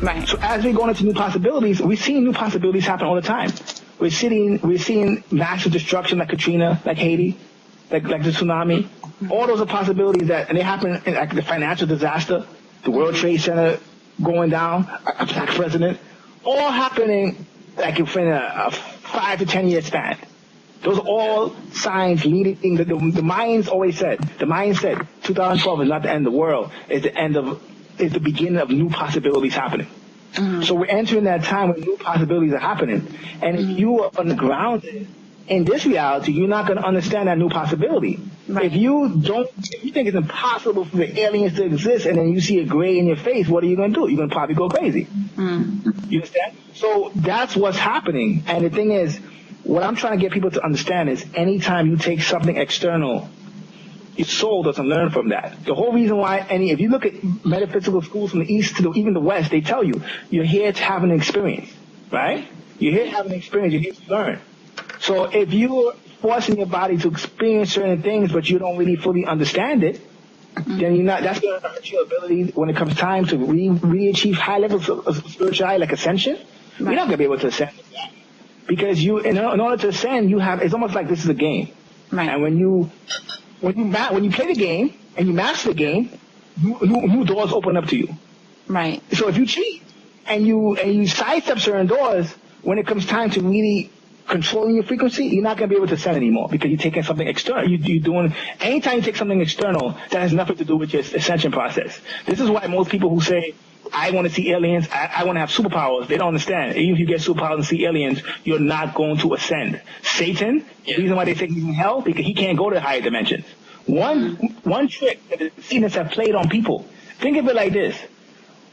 Right. So as we go into new possibilities, we're seeing new possibilities happen all the time. We're seeing massive destruction like Katrina, like Haiti, like the tsunami. All those are possibilities and they happen in like the financial disaster, the World Trade Center going down, a black president, all happening like within a 5 to 10 year span. Those are all signs leading. The Mayans always said. The Mayans said 2012 is not the end of the world. It's the beginning of new possibilities happening. Mm-hmm. So we're entering that time when new possibilities are happening. And if you are undergrounded in this reality, you're not going to understand that new possibility. Right. If you think it's impossible for the aliens to exist, and then you see a gray in your face, what are you going to do? You're going to probably go crazy. You understand? So that's what's happening. And the thing is, what I'm trying to get people to understand is anytime you take something external, your soul doesn't learn from that. The whole reason why if you look at metaphysical schools from the East to even the West, they tell you, you're here to have an experience, right? You're here to have an experience. You're here to learn. So if you're forcing your body to experience certain things, but you don't really fully understand it, then that's going to hurt your ability when it comes time to really achieve high levels of spirituality, like ascension. Right. You're not going to be able to ascend. Because in order to ascend, it's almost like this is a game. Right. And when you play the game and you master the game, new doors open up to you. Right. So if you cheat and you sidestep certain doors, when it comes time to really controlling your frequency, you're not going to be able to ascend anymore because you're taking something external. Anytime you take something external, that has nothing to do with your ascension process. This is why most people who say, I want to see aliens, I want to have superpowers, they don't understand. Even if you get superpowers and see aliens, you're not going to ascend. Satan, the reason why they say he's in hell, because he can't go to higher dimensions. One trick that the Satanists have played on people, think of it like this.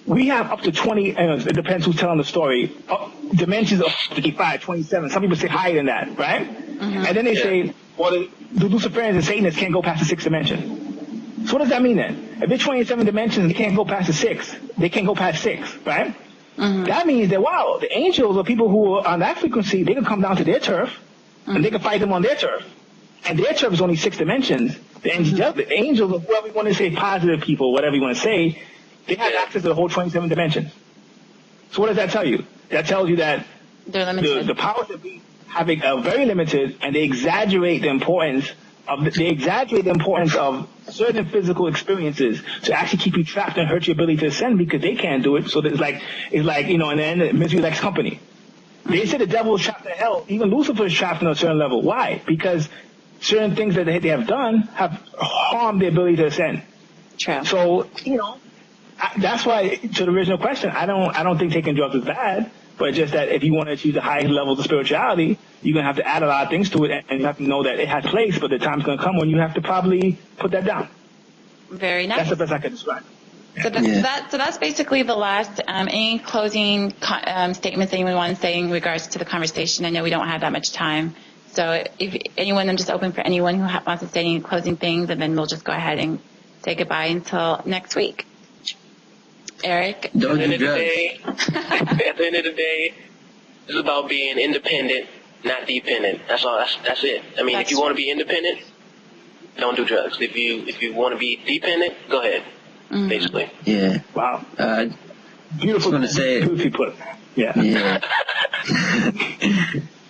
We have up to 20, it depends who's telling the story, dimensions of 55, 27. Some people say higher than that, right? Mm-hmm. And then they say, well, the Luciferians and Satanists can't go past the 6th dimension. So what does that mean then? If they're 27 dimensions, they can't go past the 6. They can't go past 6, right? Mm-hmm. That means that, wow, the angels or people who are on that frequency, they can come down to their turf, and they can fight them on their turf. And their turf is only 6 dimensions. The angels, or whoever you want to say, positive people, whatever you want to say, they have access to the whole 27 dimensions. So what does that tell you? That tells you that they're limited. The powers that be are very limited, and they exaggerate the importance of certain physical experiences to actually keep you trapped and hurt your ability to ascend because they can't do it. So it's like in the end, misery likes company. They say the devil is trapped in hell. Even Lucifer is trapped in a certain level. Why? Because certain things that they have done have harmed their ability to ascend. True. So, that's why, to the original question, I don't think taking drugs is bad, but just that if you want to achieve the highest levels of spirituality, you're going to have to add a lot of things to it, and you have to know that it has place, but the time's going to come when you have to probably put that down. Very nice. That's the best I can describe. So that's basically the last. Any closing statements anyone wants to say in regards to the conversation? I know we don't have that much time. So if anyone, I'm just open for anyone who wants to say any closing things, and then we'll just go ahead and say goodbye until next week. Eric? At the end of the day, it's about being independent, not dependent. That's all. That's it. I mean, if you want to be independent, don't do drugs. If you want to be dependent, go ahead. Mm-hmm. Basically. Yeah. Wow. Beautiful. I just want to say. Beautifully put. Yeah. Yeah.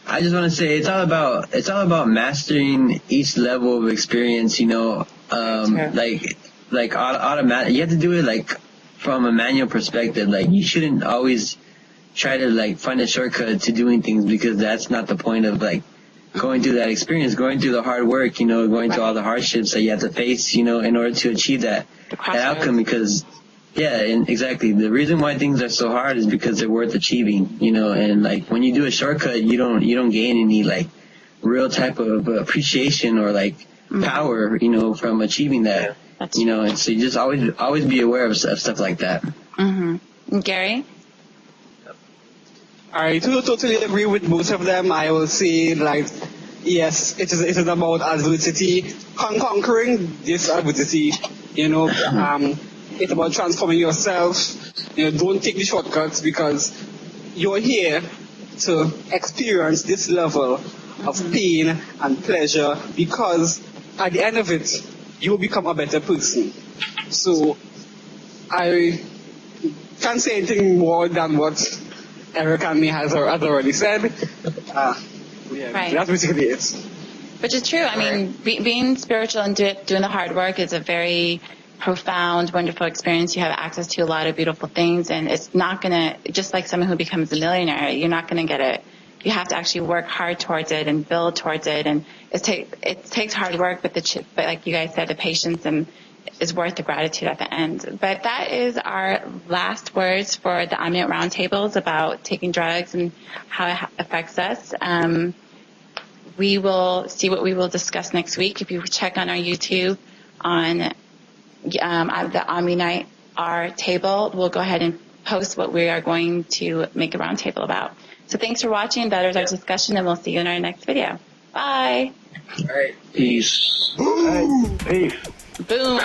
I just want to say it's all about mastering each level of experience. Like automatic. You have to do it like from a manual perspective. Like you shouldn't always try to like find a shortcut to doing things because that's not the point of like going through that experience, going through the hard work, going through all the hardships that you have to face, in order to achieve that outcome. Because and exactly the reason why things are so hard is because they're worth achieving, and like when you do a shortcut, you don't gain any like real type of appreciation or like power, from achieving that. And so you just always be aware of stuff like that. Mm-hmm. Gary? I totally agree with both of them. I will say, like, yes, it is about adversity, conquering this adversity. It's about transforming yourself. Don't take the shortcuts because you're here to experience this level of pain and pleasure because at the end of it, you will become a better person. So I can't say anything more than what Eric and me has already said. Yeah, Right. that's basically it. Which is true. I mean, being spiritual and doing the hard work is a very profound, wonderful experience. You have access to a lot of beautiful things, and it's not going to, just like someone who becomes a millionaire, you're not going to get it. You have to actually work hard towards it and build towards it, and it takes hard work, but like you guys said, the patience and is worth the gratitude at the end. But that is our last words for the Omniant Roundtables about taking drugs and how it affects us. We will see what we will discuss next week. If you check on our YouTube on the Omni-Night-Are table, we'll go ahead and post what we are going to make a roundtable about. So thanks for watching. That is our discussion, and we'll see you in our next video. Bye. All right. Peace. All right. Peace. Boom.